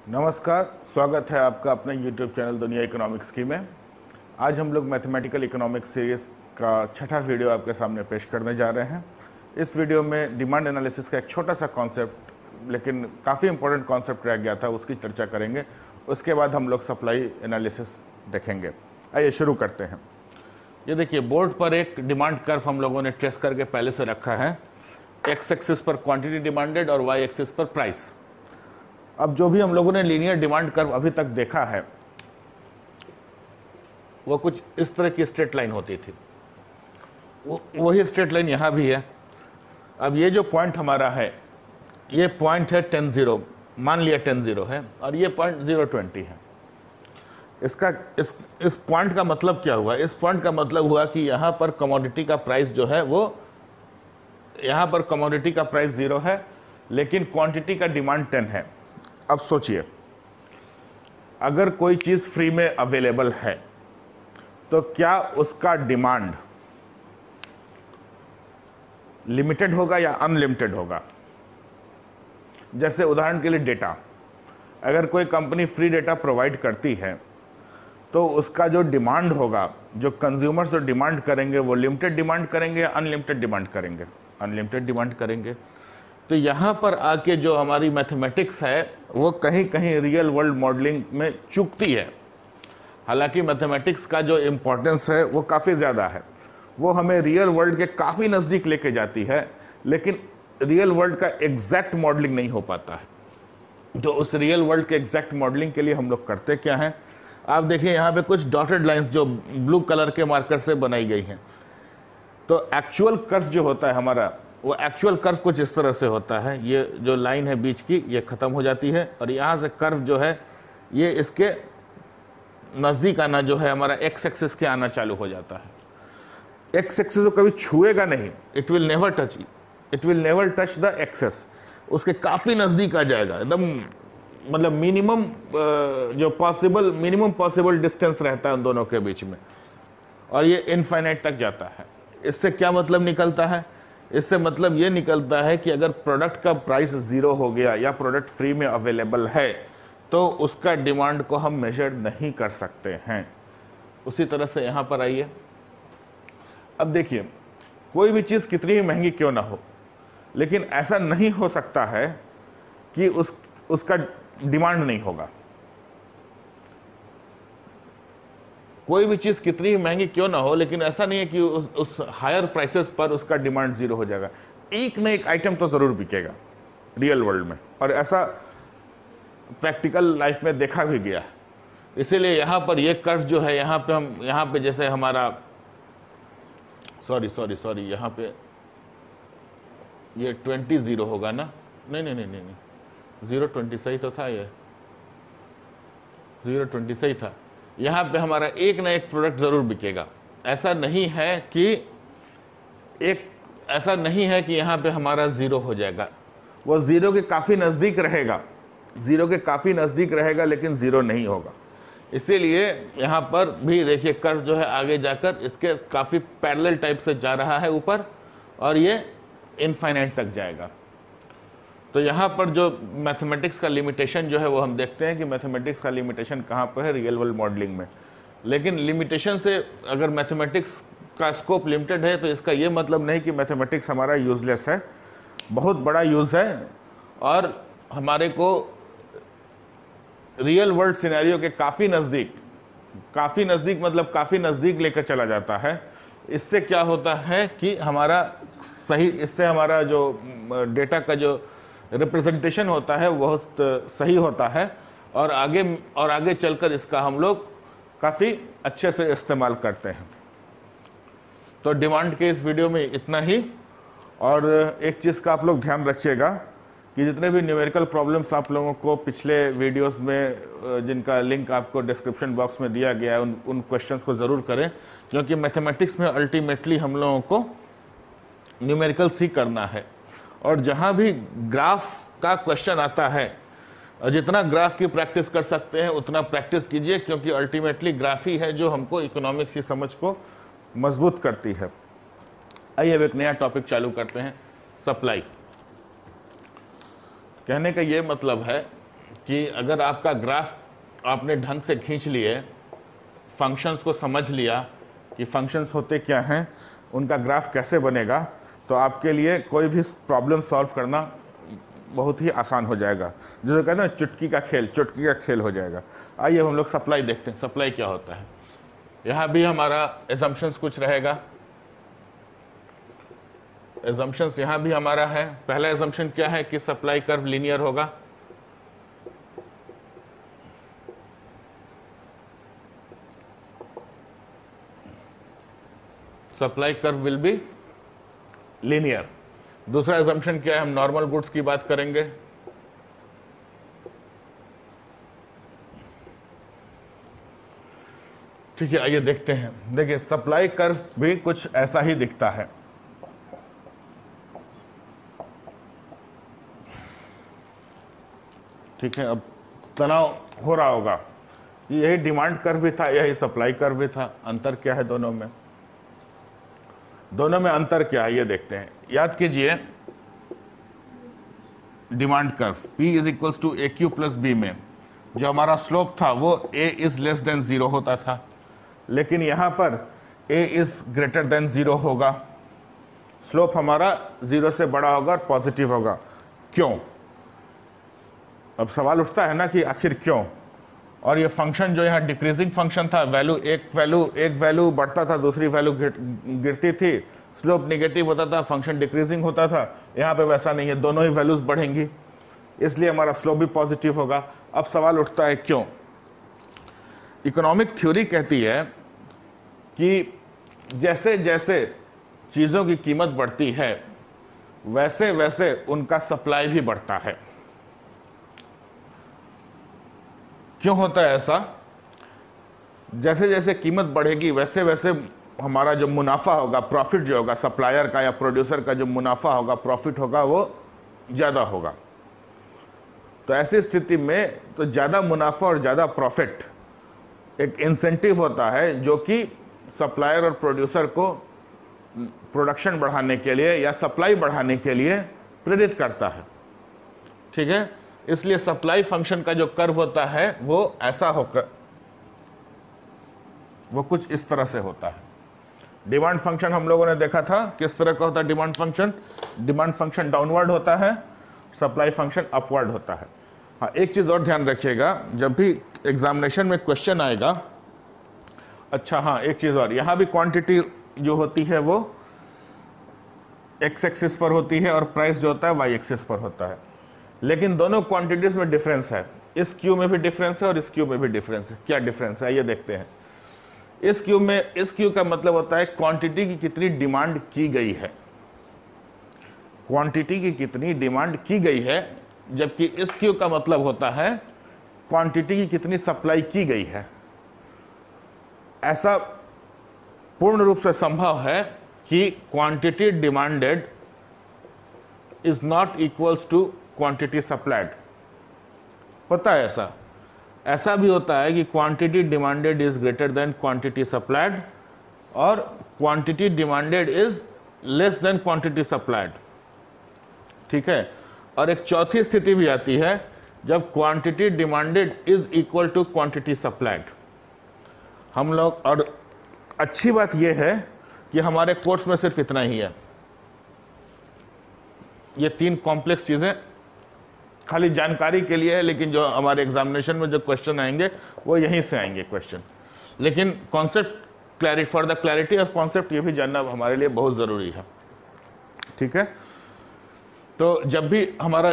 नमस्कार, स्वागत है आपका अपने YouTube चैनल दुनिया इकोनॉमिक्स की में। आज हम लोग मैथमेटिकल इकोनॉमिक्स सीरीज़ का छठा वीडियो आपके सामने पेश करने जा रहे हैं। इस वीडियो में डिमांड एनालिसिस का एक छोटा सा कॉन्सेप्ट, लेकिन काफ़ी इंपॉर्टेंट कॉन्सेप्ट रह गया था, उसकी चर्चा करेंगे। उसके बाद हम लोग सप्लाई एनालिसिस देखेंगे। आइए शुरू करते हैं। ये देखिए, बोर्ड पर एक डिमांड कर्व हम लोगों ने ट्रेस करके पहले से रखा है। एक्स एक्सिस पर क्वांटिटी डिमांडेड और वाई एक्सिस पर प्राइस। अब जो भी हम लोगों ने लीनियर डिमांड कर्व अभी तक देखा है वो कुछ इस तरह की स्ट्रेट लाइन होती थी। वही स्ट्रेट लाइन यहाँ भी है। अब ये जो पॉइंट हमारा है, ये पॉइंट है 10 0, मान लिया 10 0 है, और ये पॉइंट 0 20 है। इसका इस पॉइंट का मतलब क्या हुआ? इस पॉइंट का मतलब हुआ कि यहाँ पर कमोडिटी का प्राइस जो है वो, यहाँ पर कमोडिटी का प्राइस 0 है, लेकिन क्वांटिटी का डिमांड 10 है। अब सोचिए, अगर कोई चीज़ फ्री में अवेलेबल है तो क्या उसका डिमांड लिमिटेड होगा या अनलिमिटेड होगा? जैसे उदाहरण के लिए डेटा, अगर कोई कंपनी फ्री डेटा प्रोवाइड करती है तो उसका जो डिमांड होगा, जो कंज्यूमर्स जो डिमांड करेंगे, वो लिमिटेड डिमांड करेंगे या अनलिमिटेड डिमांड करेंगे? अनलिमिटेड डिमांड करेंगे। तो यहाँ पर आके जो हमारी मैथमेटिक्स है वो कहीं कहीं रियल वर्ल्ड मॉडलिंग में चूकती है। हालांकि मैथमेटिक्स का जो इम्पोर्टेंस है वो काफ़ी ज़्यादा है, वो हमें रियल वर्ल्ड के काफ़ी नज़दीक लेके जाती है, लेकिन रियल वर्ल्ड का एग्जैक्ट मॉडलिंग नहीं हो पाता है। तो उस रियल वर्ल्ड के एग्जैक्ट मॉडलिंग के लिए हम लोग करते क्या हैं? आप देखिए, यहाँ पे कुछ डॉटेड लाइंस जो ब्लू कलर के मार्कर से बनाई गई हैं। तो एक्चुअल कर्व जो होता है हमारा, वो एक्चुअल कर्व कुछ इस तरह से होता है। ये जो लाइन है बीच की, ये ख़त्म हो जाती है, और यहाँ से कर्व जो है ये इसके नज़दीक आना जो है हमारा एक्स एक्सिस के आना चालू हो जाता है। एक्स एक्सिस को कभी छुएगा नहीं, it will never touch the axes. उसके काफ़ी नज़दीक आ जाएगा, एकदम मतलब मिनिमम पॉसिबल डिस्टेंस रहता है उन दोनों के बीच में, और ये इनफाइनाइट तक जाता है। इससे क्या मतलब निकलता है? इससे मतलब ये निकलता है कि अगर प्रोडक्ट का प्राइस 0 हो गया या प्रोडक्ट फ्री में अवेलेबल है तो उसका डिमांड को हम मेजर नहीं कर सकते हैं। उसी तरह से यहाँ पर आइए। अब देखिए, कोई भी चीज़ कितनी ही महंगी क्यों ना हो, लेकिन ऐसा नहीं हो सकता है कि उसका डिमांड नहीं होगा। कोई भी चीज़ कितनी ही महंगी क्यों ना हो, लेकिन ऐसा नहीं है कि उस हायर प्राइसेस पर उसका डिमांड 0 हो जाएगा। एक न एक आइटम तो ज़रूर बिकेगा रियल वर्ल्ड में, और ऐसा प्रैक्टिकल लाइफ में देखा भी गया। इसीलिए यहाँ पर ये कर्व जो है, यहाँ पे जैसे हमारा सॉरी यहाँ पे ये 20 0 होगा ना? नहीं, 0 20 सही तो था, ये 0 20 सही था। यहाँ पे हमारा एक ना एक प्रोडक्ट ज़रूर बिकेगा। ऐसा नहीं है कि यहाँ पे हमारा 0 हो जाएगा। वो 0 के काफ़ी नज़दीक रहेगा, लेकिन 0 नहीं होगा। इसीलिए यहाँ पर भी देखिए, कर्व जो है आगे जाकर इसके काफ़ी पैरेलल टाइप से जा रहा है ऊपर, और ये इनफाइनाइट तक जाएगा। तो यहाँ पर जो मैथमेटिक्स का लिमिटेशन जो है वो हम देखते हैं कि मैथमेटिक्स का लिमिटेशन कहाँ पर है? रियल वर्ल्ड मॉडलिंग में। लेकिन लिमिटेशन से, अगर मैथमेटिक्स का स्कोप लिमिटेड है तो इसका ये मतलब नहीं कि मैथमेटिक्स हमारा यूज़लेस है। बहुत बड़ा यूज़ है, और हमारे को रियल वर्ल्ड सिनेरियो के काफ़ी नज़दीक मतलब काफ़ी नज़दीक लेकर चला जाता है। इससे क्या होता है कि इससे हमारा जो डेटा का जो रिप्रेजेंटेशन होता है बहुत सही होता है, और आगे चलकर इसका हम लोग काफ़ी अच्छे से इस्तेमाल करते हैं। तो डिमांड के इस वीडियो में इतना ही। और एक चीज़ का आप लोग ध्यान रखिएगा कि जितने भी न्यूमेरिकल प्रॉब्लम्स आप लोगों को पिछले वीडियोस में, जिनका लिंक आपको डिस्क्रिप्शन बॉक्स में दिया गया है, उन क्वेश्चंस को ज़रूर करें, क्योंकि मैथमेटिक्स में अल्टीमेटली हम लोगों को न्यूमेरिकल्स ही करना है। और जहाँ भी ग्राफ का क्वेश्चन आता है, जितना ग्राफ की प्रैक्टिस कर सकते हैं उतना प्रैक्टिस कीजिए, क्योंकि अल्टीमेटली ग्राफ ही है जो हमको इकोनॉमिक्स की समझ को मजबूत करती है। आइए अब एक नया टॉपिक चालू करते हैं, सप्लाई। कहने का ये मतलब है कि अगर आपका ग्राफ आपने ढंग से खींच लिए, फंक्शंस को समझ लिया कि फंक्शंस होते क्या हैं, उनका ग्राफ कैसे बनेगा, तो आपके लिए कोई भी प्रॉब्लम सॉल्व करना बहुत ही आसान हो जाएगा। जैसे कहते हैं ना, चुटकी का खेल हो जाएगा। आइए हम लोग सप्लाई देखते हैं, सप्लाई क्या होता है। यहाँ भी हमारा एजम्पशंस कुछ रहेगा। एजम्पशंस यहाँ भी हमारा है। पहला एजम्पशन क्या है कि सप्लाई कर्व लीनियर होगा। Supply curve will be linear. दूसरा एजम्पशन क्या है, हम नॉर्मल गुड्स की बात करेंगे। ठीक है, आइए देखते हैं। देखिए सप्लाई कर्व भी कुछ ऐसा ही दिखता है। ठीक है, अब तनाव हो रहा होगा। यही डिमांड कर्व भी था, यही सप्लाई कर्व भी था। अंतर क्या है दोनों में? दोनों में अंतर क्या है ये देखते हैं। याद कीजिए, demand curve P is equals to A Q plus B में जो हमारा स्लोप था वो A इज लेस देन 0 होता था, लेकिन यहां पर A इज ग्रेटर देन 0 होगा। स्लोप हमारा 0 से बड़ा होगा और पॉजिटिव होगा। क्यों? अब सवाल उठता है ना कि आखिर क्यों। और ये फंक्शन जो यहाँ डिक्रीजिंग फंक्शन था, एक वैल्यू बढ़ता था, दूसरी वैल्यू गिरती थी, स्लोप नेगेटिव होता था, फंक्शन डिक्रीजिंग होता था। यहाँ पे वैसा नहीं है, दोनों ही वैल्यूज बढ़ेंगी, इसलिए हमारा स्लोप भी पॉजिटिव होगा। अब सवाल उठता है क्यों। इकोनॉमिक थ्योरी कहती है कि जैसे जैसे चीज़ों की कीमत बढ़ती है वैसे वैसे उनका सप्लाई भी बढ़ता है। क्यों होता है ऐसा? जैसे जैसे कीमत बढ़ेगी वैसे वैसे हमारा जो मुनाफा होगा, प्रॉफिट जो होगा, सप्लायर का या प्रोड्यूसर का जो मुनाफा होगा, प्रॉफिट होगा, वो ज़्यादा होगा। तो ऐसी स्थिति में तो ज़्यादा मुनाफा और ज़्यादा प्रॉफिट एक इंसेंटिव होता है जो कि सप्लायर और प्रोड्यूसर को प्रोडक्शन बढ़ाने के लिए या सप्लाई बढ़ाने के लिए प्रेरित करता है। ठीक है, इसलिए सप्लाई फंक्शन का जो कर्व होता है वो ऐसा होकर, वो कुछ इस तरह से होता है। डिमांड फंक्शन हम लोगों ने देखा था किस तरह का होता है। डिमांड फंक्शन डाउनवर्ड होता है, सप्लाई फंक्शन अपवर्ड होता है। हाँ, एक चीज़ और ध्यान रखिएगा, जब भी एग्जामिनेशन में क्वेश्चन आएगा, अच्छा हाँ एक चीज़ और, यहाँ भी क्वांटिटी जो होती है वो एक्स एक्सिस पर होती है और प्राइस जो होता है वाई एक्सिस पर होता है, लेकिन दोनों क्वांटिटीज में डिफरेंस है। इस क्यू में भी डिफरेंस है और इस क्यू में भी डिफरेंस है। क्या डिफरेंस है ये देखते हैं। इस क्यू का मतलब होता है क्वांटिटी की कितनी डिमांड की गई है, क्वांटिटी की कितनी डिमांड की गई है, जबकि इस क्यू का मतलब होता है क्वांटिटी की कितनी सप्लाई की गई है। ऐसा पूर्ण रूप से संभव है कि quantity demanded is not equals to quantity supplied. होता है ऐसा भी होता है कि quantity demanded is greater than quantity supplied और quantity demanded is less than quantity supplied. ठीक है, और एक चौथी स्थिति भी आती है जब quantity demanded is equal to quantity supplied. हम लोग, और अच्छी बात यह है कि हमारे कोर्स में सिर्फ इतना ही है। ये तीन कॉम्प्लेक्स चीज़ें खाली जानकारी के लिए है, लेकिन जो हमारे एग्जामिनेशन में जो क्वेश्चन आएंगे वो यहीं से आएंगे क्वेश्चन। लेकिन concept for the clarity of concept ये भी जानना हमारे लिए बहुत ज़रूरी है। ठीक है, तो जब भी हमारा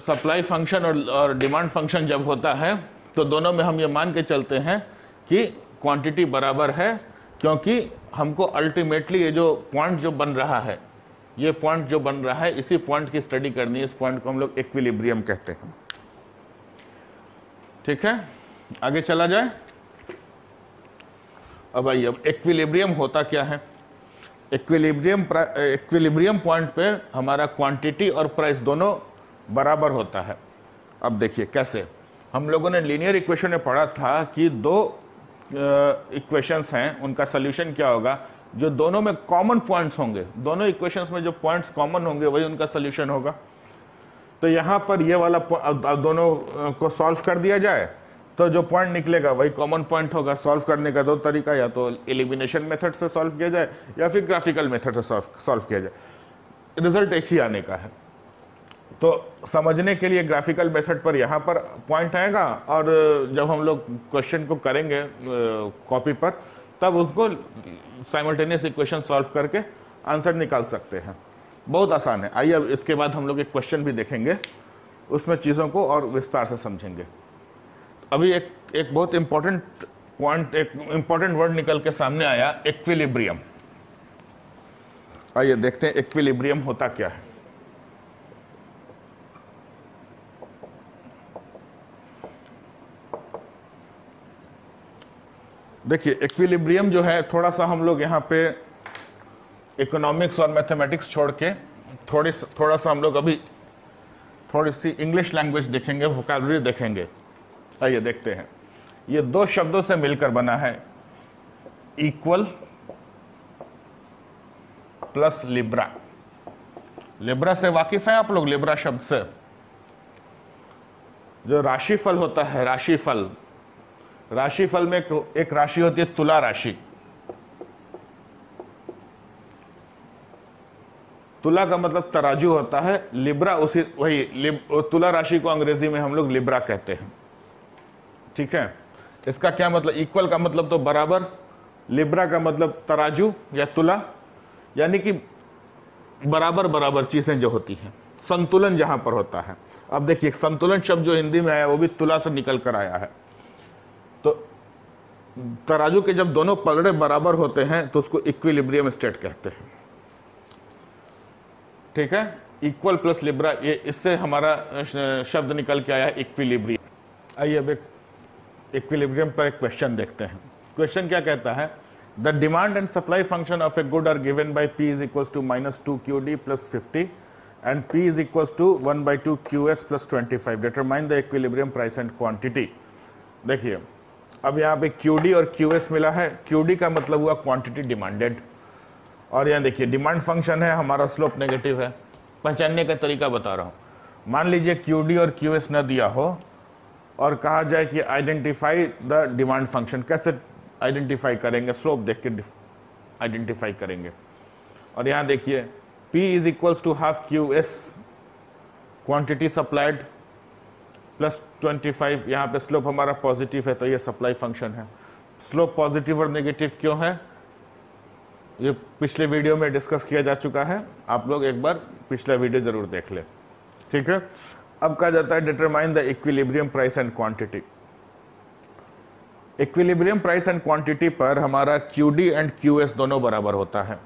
सप्लाई फंक्शन और डिमांड फंक्शन जब होता है तो दोनों में हम ये मान के चलते हैं कि क्वांटिटी बराबर है, क्योंकि हमको अल्टीमेटली ये जो पॉइंट जो बन रहा है, ये पॉइंट जो बन रहा है, इसी पॉइंट की स्टडी करनी है। इस पॉइंट को हम लोग इक्विलिब्रियम कहते हैं। ठीक है, आगे चला जाए। अब आइए, अब इक्विलिब्रियम होता क्या है। इक्विलिब्रियम पॉइंट पे हमारा क्वांटिटी और प्राइस दोनों बराबर होता है। अब देखिए कैसे। हम लोगों ने लीनियर इक्वेशन में पढ़ा था कि दो इक्वेशंस हैं, उनका सोल्यूशन क्या होगा, जो दोनों में कॉमन पॉइंट्स होंगे, दोनों इक्वेशंस में जो पॉइंट्स कॉमन होंगे वही उनका सोल्यूशन होगा। तो यहाँ पर ये वाला अब दोनों को सॉल्व कर दिया जाए तो जो पॉइंट निकलेगा वही कॉमन पॉइंट होगा। सॉल्व करने का दो तरीका, या तो एलिमिनेशन मेथड से सॉल्व किया जाए या फिर ग्राफिकल मेथड से सॉल्व किया जाए, रिजल्ट एक ही आने का है। तो समझने के लिए ग्राफिकल मेथड पर यहाँ पर पॉइंट आएगा, और जब हम लोग क्वेश्चन को करेंगे कॉपी पर तब उसको साइमल्टेनियस इक्वेशन सॉल्व करके आंसर निकाल सकते हैं। बहुत आसान है। आइए अब इसके बाद हम लोग एक क्वेश्चन भी देखेंगे, उसमें चीज़ों को और विस्तार से समझेंगे। अभी एक बहुत इंपॉर्टेंट पॉइंट, एक इंपॉर्टेंट वर्ड निकल के सामने आया, इक्विलिब्रियम। आइए देखते हैं इक्विलिब्रियम होता क्या है। देखिए इक्विलिब्रियम जो है, थोड़ा सा हम लोग यहाँ पे इकोनॉमिक्स और मैथमेटिक्स छोड़ के थोड़ा सा हम लोग अभी थोड़ी सी इंग्लिश लैंग्वेज देखेंगे, वोकैबुलरी देखेंगे। आइए देखते हैं। ये दो शब्दों से मिलकर बना है, इक्वल प्लस लिब्रा। लिब्रा से वाकिफ हैं आप लोग? लिब्रा शब्द से जो राशिफल होता है, राशिफल, राशिफल में एक राशि होती है तुला राशि। तुला का मतलब तराजू होता है, लिब्रा उसी वही तुला राशि को अंग्रेजी में हम लोग लिब्रा कहते हैं। ठीक है, इसका क्या मतलब? इक्वल का मतलब तो बराबर, लिब्रा का मतलब तराजू या तुला, यानी कि बराबर बराबर चीजें जो होती हैं, संतुलन जहां पर होता है। अब देखिए संतुलन शब्द जो हिंदी में आया वो भी तुला से निकल कर आया है। तो तराजू के जब दोनों पलड़े बराबर होते हैं तो उसको इक्विलिब्रियम स्टेट कहते हैं। ठीक है, इक्वल प्लस लिब्रा, ये इससे हमारा शब्द निकल के आया इक्विलिब्रियम। आइए अब एक इक्विलिब्रियम पर एक क्वेश्चन देखते हैं। क्वेश्चन क्या कहता है? The demand and supply function of a good are given by P is equals to -2 QD plus 50 and P is equals to 1/2 QS plus 25। Determine the equilibrium price and quantity. देखिए अब यहाँ पे QD और QS मिला है। QD का मतलब हुआ क्वांटिटी डिमांडेड, और यहाँ देखिए डिमांड फंक्शन है, हमारा स्लोप नेगेटिव है। पहचानने का तरीका बता रहा हूँ। मान लीजिए QD और QS न दिया हो और कहा जाए कि आइडेंटिफाई द डिमांड फंक्शन। कैसे आइडेंटिफाई करेंगे? स्लोप देख के आइडेंटिफाई करेंगे। और यहाँ देखिए P is equals to half QS quantity supplied plus 25। यहाँ पे स्लोप हमारा पॉजिटिव है तो ये सप्लाई फंक्शन है। स्लोप पॉजिटिव और नेगेटिव क्यों है ये पिछले वीडियो में डिस्कस किया जा चुका है, आप लोग एक बार पिछला वीडियो जरूर देख ले। ठीक है, अब कहा जाता है determine the equilibrium price and quantity. Equilibrium price and quantity पर हमारा QD एंड QS दोनों बराबर होता है।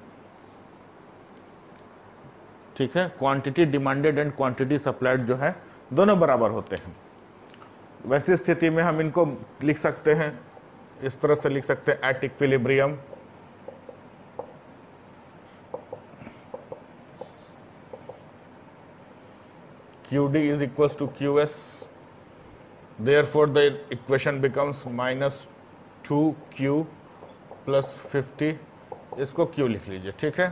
ठीक है, quantity demanded and quantity supplied जो है दोनों बराबर होते हैं। वैसी स्थिति में हम इनको लिख सकते हैं, इस तरह से लिख सकते हैं, at equilibrium QD is equals to QS, therefore the equation becomes -2Q plus 50। इसको Q लिख लीजिए। ठीक है,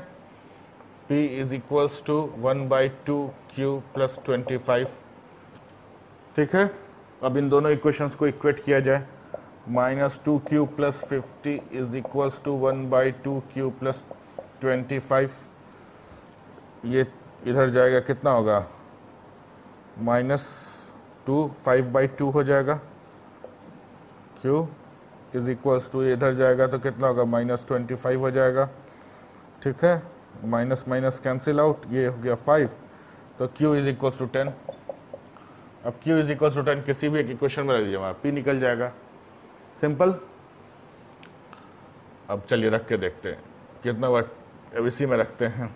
P is equals to 1/2Q plus 25। ठीक है, अब इन दोनों इक्वेशंस को इक्वेट किया जाए। -2Q plus 50 is equals to 1/2Q plus 25। ये इधर जाएगा, कितना होगा? -2 5/2 हो जाएगा। Q इज इक्वल्स टू, इधर जाएगा तो कितना होगा? -25 हो जाएगा। ठीक है, माइनस माइनस कैंसिल आउट, ये हो गया 5, तो Q इज इक्वल्स टू 10। अब Q इज इक्वल्स टू 10 किसी भी एक इक्वेशन में रख दीजिए, P निकल जाएगा। सिंपल। अब चलिए रख के देखते हैं कितना बार, अब इसी में रखते हैं।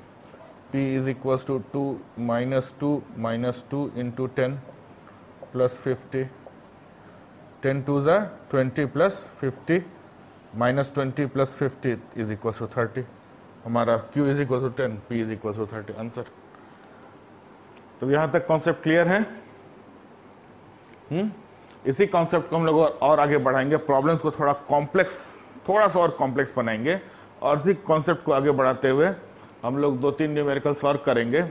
P is equals to 2 - 2 into 10 plus 50। 10 2 ज़ा 20 plus 50 -20 plus 50 is equals to 30। हमारा Q is equals to 10, P is equals to 30, answer. तो यहाँ तक कॉन्सेप्ट क्लियर है। इसी कॉन्सेप्ट को हम लोग और आगे बढ़ाएंगे, प्रॉब्लम्स को थोड़ा सा और कॉम्प्लेक्स बनाएंगे, और इसी कॉन्सेप्ट को आगे बढ़ाते हुए हम लोग 2-3 न्यूमेरिकल्स और करेंगे।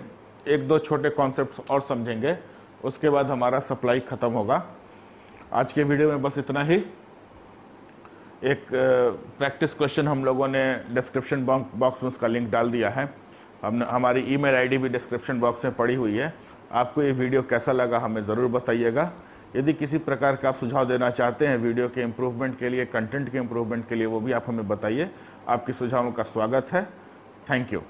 एक दो छोटे कॉन्सेप्ट्स और समझेंगे, उसके बाद हमारा सप्लाई ख़त्म होगा। आज के वीडियो में बस इतना ही। एक प्रैक्टिस क्वेश्चन हम लोगों ने डिस्क्रिप्शन बॉक्स में उसका लिंक डाल दिया है। हमने हमारी ईमेल आईडी भी डिस्क्रिप्शन बॉक्स में पड़ी हुई है। आपको ये वीडियो कैसा लगा हमें ज़रूर बताइएगा। यदि किसी प्रकार का आप सुझाव देना चाहते हैं वीडियो के इम्प्रूवमेंट के लिए, कंटेंट के इम्प्रूवमेंट के लिए, वो भी आप हमें बताइए। आपके सुझावों का स्वागत है। Thank you.